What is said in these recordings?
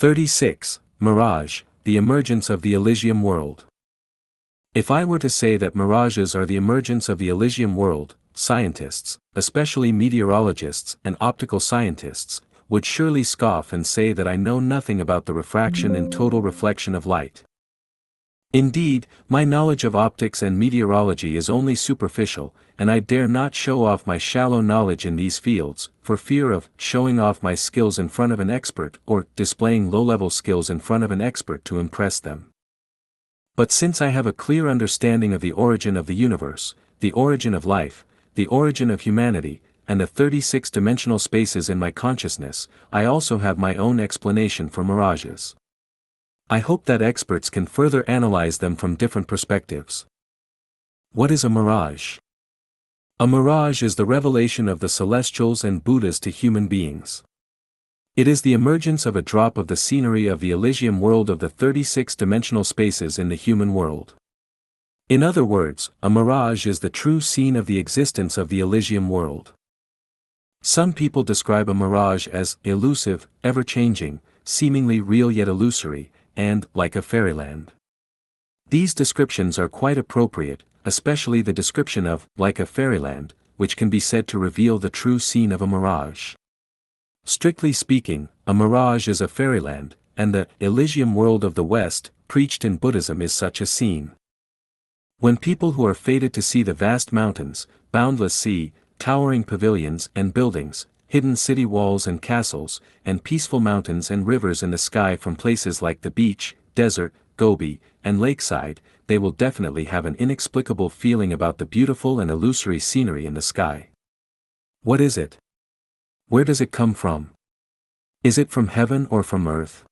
36. Mirage, the emergence of the Elysium world. If I were to say that mirages are the emergence of the Elysium world, scientists, especially meteorologists and optical scientists, would surely scoff and say that I know nothing about the refraction and total reflection of light. Indeed, my knowledge of optics and meteorology is only superficial, and I dare not show off my shallow knowledge in these fields, for fear of showing off my skills in front of an expert or displaying low-level skills in front of an expert to impress them. But since I have a clear understanding of the origin of the universe, the origin of life, the origin of humanity, and the 36-dimensional spaces in my consciousness, I also have my own explanation for mirages. I hope that experts can further analyze them from different perspectives. What is a mirage? A mirage is the revelation of the celestials and Buddhas to human beings. It is the emergence of a drop of the scenery of the Elysium world of the 36-dimensional spaces in the human world. In other words, a mirage is the true scene of the existence of the Elysium world. Some people describe a mirage as elusive, ever-changing, seemingly real yet illusory, and like a fairyland. These descriptions are quite appropriate, especially the description of like a fairyland, which can be said to reveal the true scene of a mirage. Strictly speaking, a mirage is a fairyland, and the Elysium world of the West, preached in Buddhism, is such a scene. When people who are fated to see the vast mountains, boundless sea, towering pavilions and buildings, hidden city walls and castles, and peaceful mountains and rivers in the sky from places like the beach, desert, Gobi, and lakeside, they will definitely have an inexplicable feeling about the beautiful and illusory scenery in the sky. What is it? Where does it come from? Is it from heaven or from earth?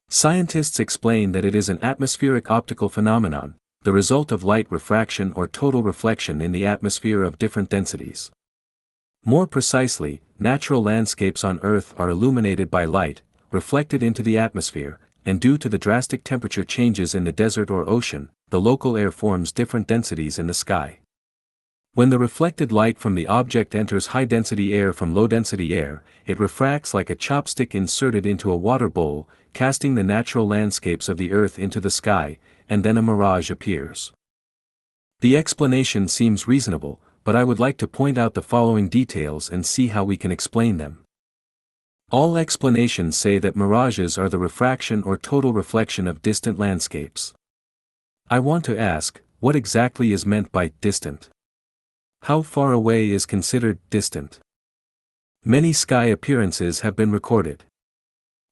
Scientists explain that it is an atmospheric optical phenomenon, the result of light refraction or total reflection in the atmosphere of different densities. More precisely, natural landscapes on Earth are illuminated by light, reflected into the atmosphere, and due to the drastic temperature changes in the desert or ocean, the local air forms different densities in the sky. When the reflected light from the object enters high-density air from low-density air, it refracts like a chopstick inserted into a water bowl, casting the natural landscapes of the Earth into the sky, and then a mirage appears. The explanation seems reasonable, but I would like to point out the following details and see how we can explain them. All explanations say that mirages are the refraction or total reflection of distant landscapes. I want to ask, what exactly is meant by distant? How far away is considered distant? Many sky appearances have been recorded.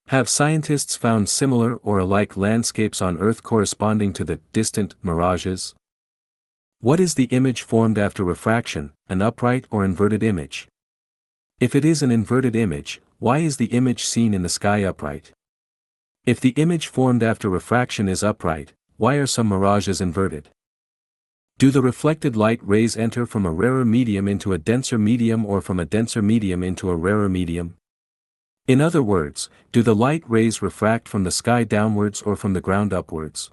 Have scientists found similar or alike landscapes on Earth corresponding to the distant mirages? What is the image formed after refraction, an upright or inverted image? If it is an inverted image, why is the image seen in the sky upright? If the image formed after refraction is upright, why are some mirages inverted? Do the reflected light rays enter from a rarer medium into a denser medium or from a denser medium into a rarer medium? In other words, do the light rays refract from the sky downwards or from the ground upwards?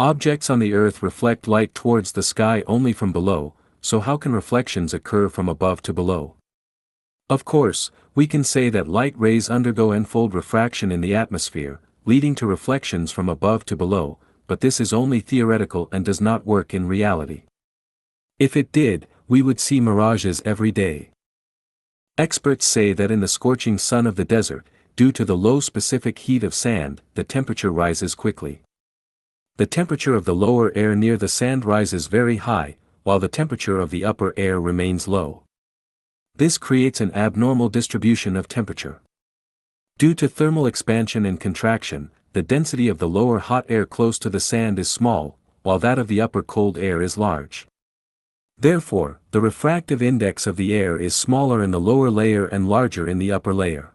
Objects on the Earth reflect light towards the sky only from below, so how can reflections occur from above to below? Of course, we can say that light rays undergo n-fold refraction in the atmosphere, leading to reflections from above to below, but this is only theoretical and does not work in reality. If it did, we would see mirages every day. Experts say that in the scorching sun of the desert, due to the low specific heat of sand, the temperature rises quickly. The temperature of the lower air near the sand rises very high, while the temperature of the upper air remains low. This creates an abnormal distribution of temperature. Due to thermal expansion and contraction, the density of the lower hot air close to the sand is small, while that of the upper cold air is large. Therefore, the refractive index of the air is smaller in the lower layer and larger in the upper layer.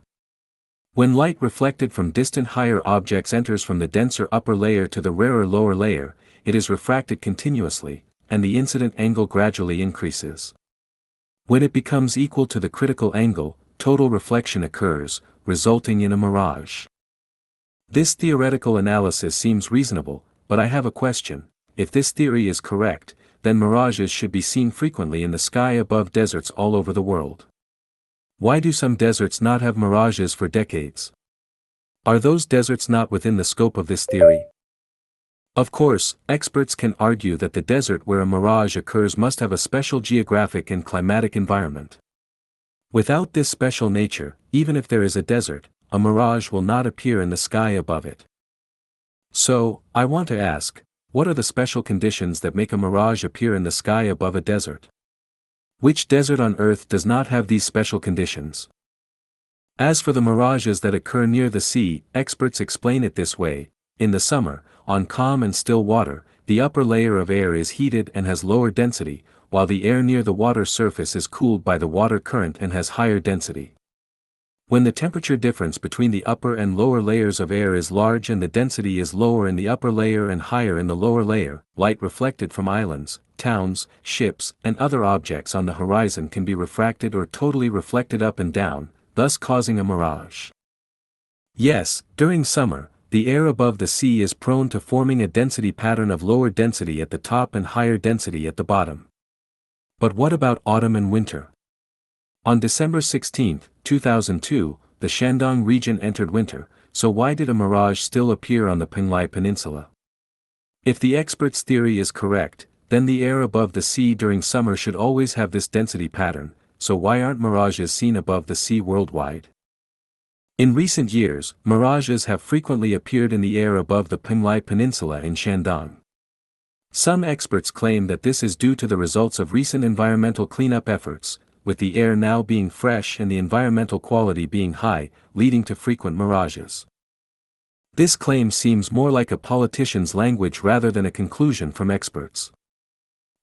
When light reflected from distant higher objects enters from the denser upper layer to the rarer lower layer, it is refracted continuously, and the incident angle gradually increases. When it becomes equal to the critical angle, total reflection occurs, resulting in a mirage. This theoretical analysis seems reasonable, but I have a question. If this theory is correct, then mirages should be seen frequently in the sky above deserts all over the world. Why do some deserts not have mirages for decades? Are those deserts not within the scope of this theory? Of course, experts can argue that the desert where a mirage occurs must have a special geographic and climatic environment. Without this special nature, even if there is a desert, a mirage will not appear in the sky above it. So, I want to ask, what are the special conditions that make a mirage appear in the sky above a desert? Which desert on Earth does not have these special conditions? As for the mirages that occur near the sea, experts explain it this way: in the summer, on calm and still water, the upper layer of air is heated and has lower density, while the air near the water surface is cooled by the water current and has higher density. When the temperature difference between the upper and lower layers of air is large and the density is lower in the upper layer and higher in the lower layer, light reflected from islands, towns, ships, and other objects on the horizon can be refracted or totally reflected up and down, thus causing a mirage. Yes, during summer, the air above the sea is prone to forming a density pattern of lower density at the top and higher density at the bottom. But what about autumn and winter? On December 16, 2002, the Shandong region entered winter, so why did a mirage still appear on the Penglai Peninsula? If the expert's theory is correct, then the air above the sea during summer should always have this density pattern, so why aren't mirages seen above the sea worldwide? In recent years, mirages have frequently appeared in the air above the Penglai Peninsula in Shandong. Some experts claim that this is due to the results of recent environmental cleanup efforts, with the air now being fresh and the environmental quality being high, leading to frequent mirages. This claim seems more like a politician's language rather than a conclusion from experts.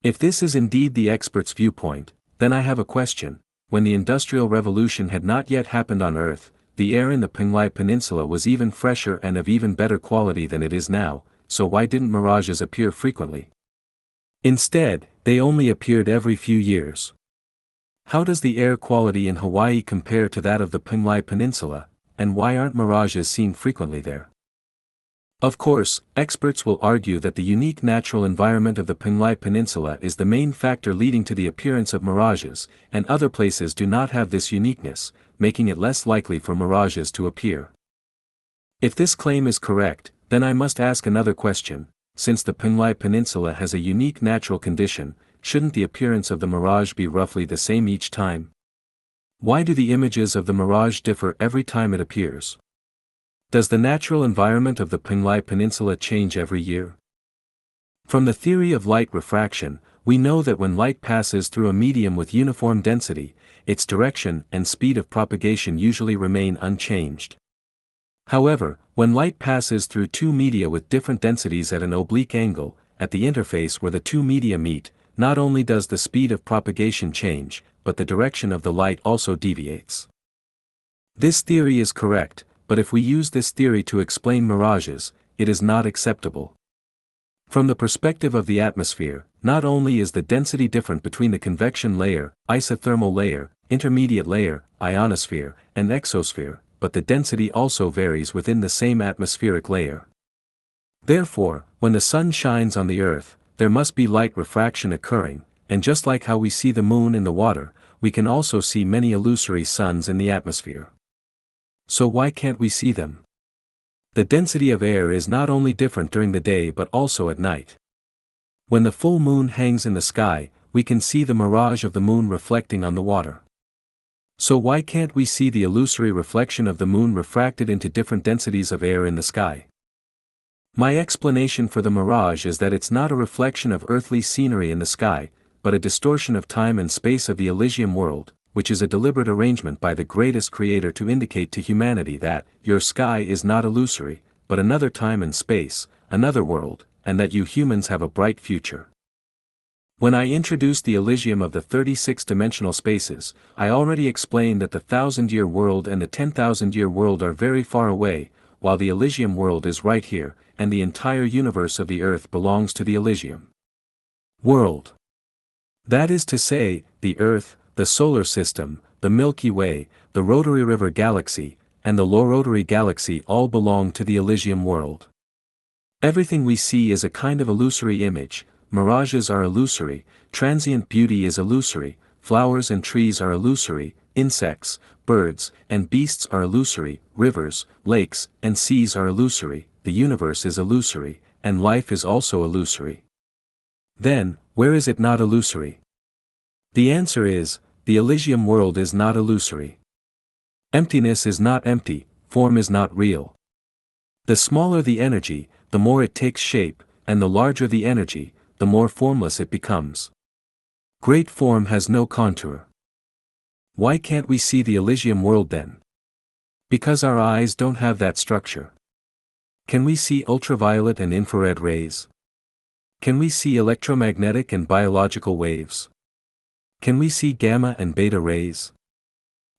If this is indeed the expert's viewpoint, then I have a question. When the Industrial Revolution had not yet happened on Earth, the air in the Penglai Peninsula was even fresher and of even better quality than it is now, so why didn't mirages appear frequently? Instead, they only appeared every few years. How does the air quality in Hawaii compare to that of the Penglai Peninsula, and why aren't mirages seen frequently there? Of course, experts will argue that the unique natural environment of the Penglai Peninsula is the main factor leading to the appearance of mirages, and other places do not have this uniqueness, making it less likely for mirages to appear. If this claim is correct, then I must ask another question: since the Penglai Peninsula has a unique natural condition, shouldn't the appearance of the mirage be roughly the same each time? Why do the images of the mirage differ every time it appears? Does the natural environment of the Penglai Peninsula change every year? From the theory of light refraction, we know that when light passes through a medium with uniform density, its direction and speed of propagation usually remain unchanged. However, when light passes through two media with different densities at an oblique angle, at the interface where the two media meet, not only does the speed of propagation change, but the direction of the light also deviates. This theory is correct, but if we use this theory to explain mirages, it is not acceptable. From the perspective of the atmosphere, not only is the density different between the convection layer, isothermal layer, intermediate layer, ionosphere, and exosphere, but the density also varies within the same atmospheric layer. Therefore, when the sun shines on the Earth, there must be light refraction occurring, and just like how we see the moon in the water, we can also see many illusory suns in the atmosphere. So why can't we see them? The density of air is not only different during the day but also at night. When the full moon hangs in the sky, we can see the mirage of the moon reflecting on the water. So why can't we see the illusory reflection of the moon refracted into different densities of air in the sky? My explanation for the mirage is that it's not a reflection of earthly scenery in the sky, but a distortion of time and space of the Elysium world, which is a deliberate arrangement by the greatest creator to indicate to humanity that your sky is not illusory, but another time and space, another world, and that you humans have a bright future. When I introduced the Elysium of the 36-dimensional spaces, I already explained that the 1,000-year world and the 10,000-year world are very far away, while the Elysium world is right here, and the entire universe of the Earth belongs to the Elysium world. That is to say, the Earth, the Solar System, the Milky Way, the Rotary River Galaxy, and the Low Rotary Galaxy all belong to the Elysium world. Everything we see is a kind of illusory image. Mirages are illusory, transient beauty is illusory, flowers and trees are illusory, insects, birds, and beasts are illusory, rivers, lakes, and seas are illusory, the universe is illusory, and life is also illusory. Then, where is it not illusory? The answer is, the Elysium world is not illusory. Emptiness is not empty, form is not real. The smaller the energy, the more it takes shape, and the larger the energy, the more formless it becomes. Great form has no contour. Why can't we see the Elysium world then? Because our eyes don't have that structure. Can we see ultraviolet and infrared rays? Can we see electromagnetic and biological waves? Can we see gamma and beta rays?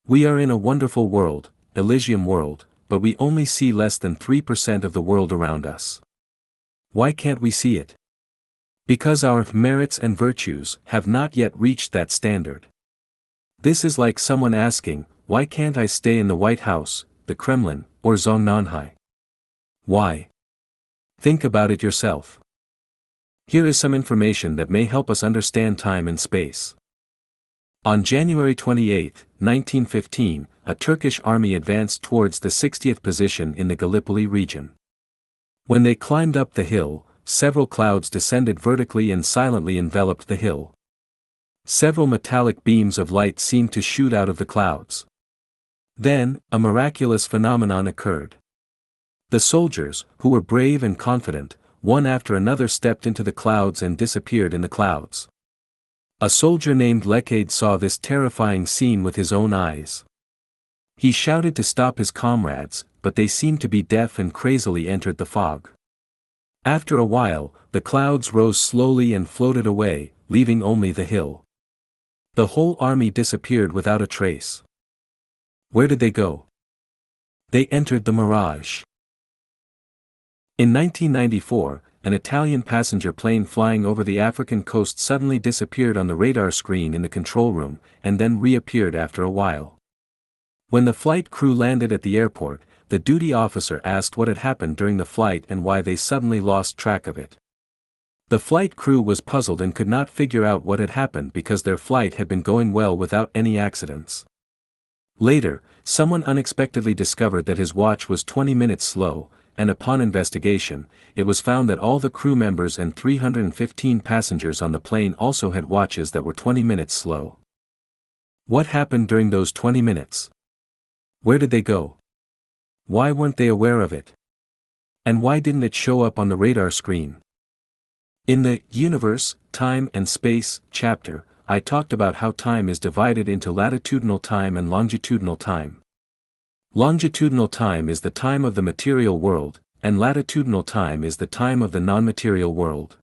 We are in a wonderful world, Elysium world, but we only see less than 3% of the world around us. Why can't we see it? Because our merits and virtues have not yet reached that standard. This is like someone asking, why can't I stay in the White House, the Kremlin, or Zhongnanhai? Why? Think about it yourself. Here is some information that may help us understand time and space. On January 28, 1915, a Turkish army advanced towards the 60th position in the Gallipoli region. When they climbed up the hill, several clouds descended vertically and silently enveloped the hill. Several metallic beams of light seemed to shoot out of the clouds. Then, a miraculous phenomenon occurred. The soldiers, who were brave and confident, one after another stepped into the clouds and disappeared in the clouds. A soldier named Lefkanyuan saw this terrifying scene with his own eyes. He shouted to stop his comrades, but they seemed to be deaf and crazily entered the fog. After a while, the clouds rose slowly and floated away, leaving only the hill. The whole army disappeared without a trace. Where did they go? They entered the Mirage. In 1994, an Italian passenger plane flying over the African coast suddenly disappeared on the radar screen in the control room, and then reappeared after a while. When the flight crew landed at the airport, the duty officer asked what had happened during the flight and why they suddenly lost track of it. The flight crew was puzzled and could not figure out what had happened because their flight had been going well without any accidents. Later, someone unexpectedly discovered that his watch was 20 minutes slow, and upon investigation, it was found that all the crew members and 315 passengers on the plane also had watches that were 20 minutes slow. What happened during those 20 minutes? Where did they go? Why weren't they aware of it? And why didn't it show up on the radar screen? In the Universe, Time and Space chapter, I talked about how time is divided into latitudinal time and longitudinal time. Longitudinal time is the time of the material world, and latitudinal time is the time of the non-material world.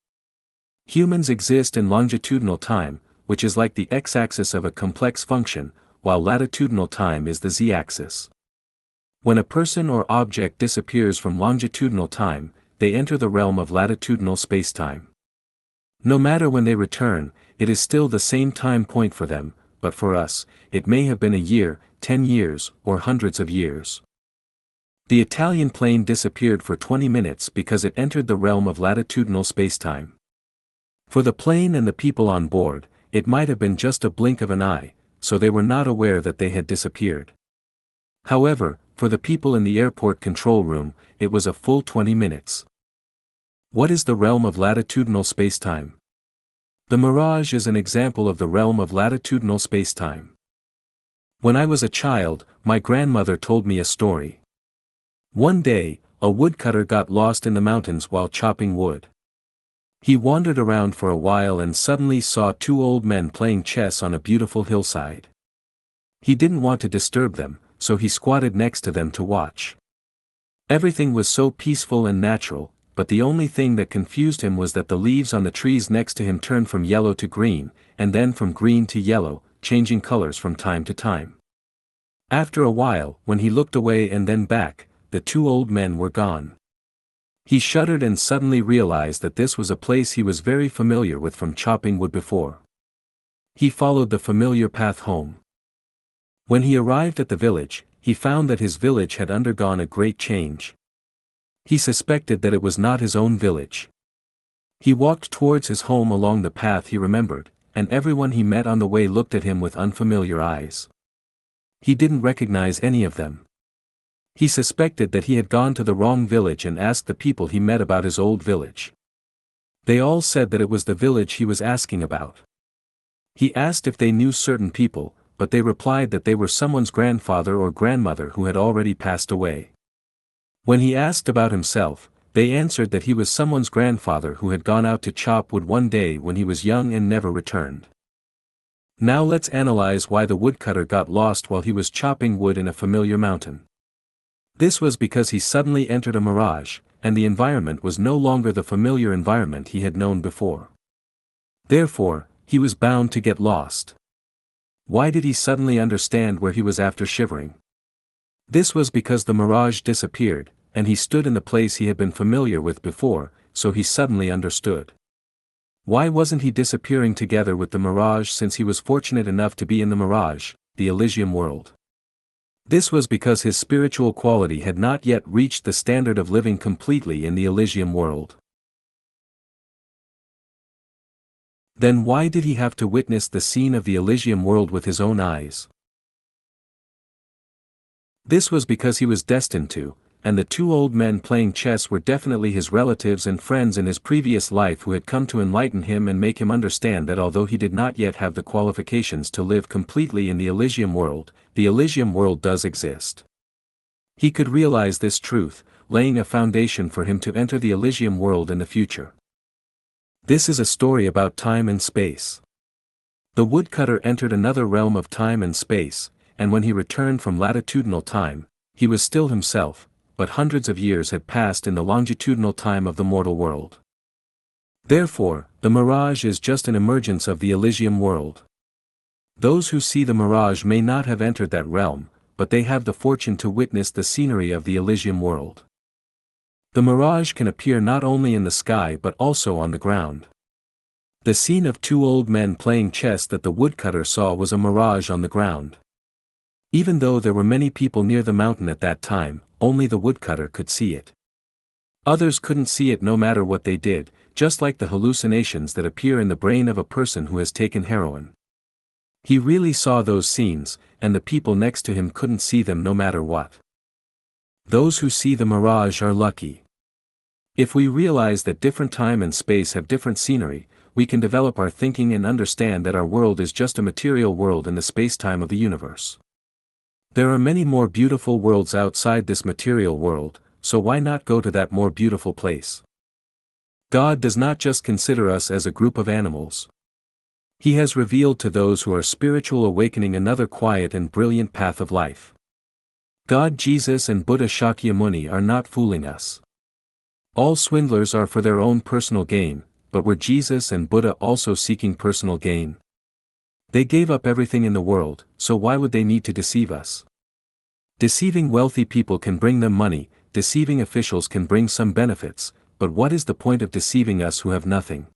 Humans exist in longitudinal time, which is like the x-axis of a complex function, while latitudinal time is the z-axis. When a person or object disappears from longitudinal time, they enter the realm of latitudinal spacetime. No matter when they return, it is still the same time point for them, but for us, it may have been a year, 10 years, or hundreds of years. The Italian plane disappeared for 20 minutes because it entered the realm of latitudinal spacetime. For the plane and the people on board, it might have been just a blink of an eye, so they were not aware that they had disappeared. However, for the people in the airport control room, it was a full 20 minutes. What is the realm of latitudinal spacetime? The Mirage is an example of the realm of latitudinal spacetime. When I was a child, my grandmother told me a story. One day, a woodcutter got lost in the mountains while chopping wood. He wandered around for a while and suddenly saw two old men playing chess on a beautiful hillside. He didn't want to disturb them, so he squatted next to them to watch. Everything was so peaceful and natural, but the only thing that confused him was that the leaves on the trees next to him turned from yellow to green, and then from green to yellow, changing colors from time to time. After a while, when he looked away and then back, the two old men were gone. He shuddered and suddenly realized that this was a place he was very familiar with from chopping wood before. He followed the familiar path home. When he arrived at the village, he found that his village had undergone a great change. He suspected that it was not his own village. He walked towards his home along the path he remembered, and everyone he met on the way looked at him with unfamiliar eyes. he didn't recognize any of them. He suspected that he had gone to the wrong village and asked the people he met about his old village. They all said that it was the village he was asking about. He asked if they knew certain people, but they replied that they were someone's grandfather or grandmother who had already passed away. When he asked about himself, they answered that he was someone's grandfather who had gone out to chop wood one day when he was young and never returned. Now let's analyze why the woodcutter got lost while he was chopping wood in a familiar mountain. This was because he suddenly entered a mirage, and the environment was no longer the familiar environment he had known before. Therefore, he was bound to get lost. Why did he suddenly understand where he was after shivering? This was because the mirage disappeared, and he stood in the place he had been familiar with before, so he suddenly understood. Why wasn't he disappearing together with the mirage since he was fortunate enough to be in the mirage, the Elysium world? This was because his spiritual quality had not yet reached the standard of living completely in the Elysium world. Then why did he have to witness the scene of the Elysium world with his own eyes? This was because he was destined to, and the two old men playing chess were definitely his relatives and friends in his previous life who had come to enlighten him and make him understand that although he did not yet have the qualifications to live completely in the Elysium world does exist. He could realize this truth, laying a foundation for him to enter the Elysium world in the future. This is a story about time and space. The woodcutter entered another realm of time and space, and when he returned from latitudinal time, he was still himself, but hundreds of years had passed in the longitudinal time of the mortal world. Therefore, the mirage is just an emergence of the Elysium world. Those who see the mirage may not have entered that realm, but they have the fortune to witness the scenery of the Elysium world. The mirage can appear not only in the sky but also on the ground. The scene of two old men playing chess that the woodcutter saw was a mirage on the ground. Even though there were many people near the mountain at that time, only the woodcutter could see it. Others couldn't see it no matter what they did, just like the hallucinations that appear in the brain of a person who has taken heroin. He really saw those scenes, and the people next to him couldn't see them no matter what. Those who see the mirage are lucky. If we realize that different time and space have different scenery, we can develop our thinking and understand that our world is just a material world in the space-time of the universe. There are many more beautiful worlds outside this material world, so why not go to that more beautiful place? God does not just consider us as a group of animals. He has revealed to those who are spiritual awakening another quiet and brilliant path of life. God, Jesus and Buddha Shakyamuni are not fooling us. All swindlers are for their own personal gain, but were Jesus and Buddha also seeking personal gain? They gave up everything in the world, so why would they need to deceive us? Deceiving wealthy people can bring them money, deceiving officials can bring some benefits, but what is the point of deceiving us who have nothing?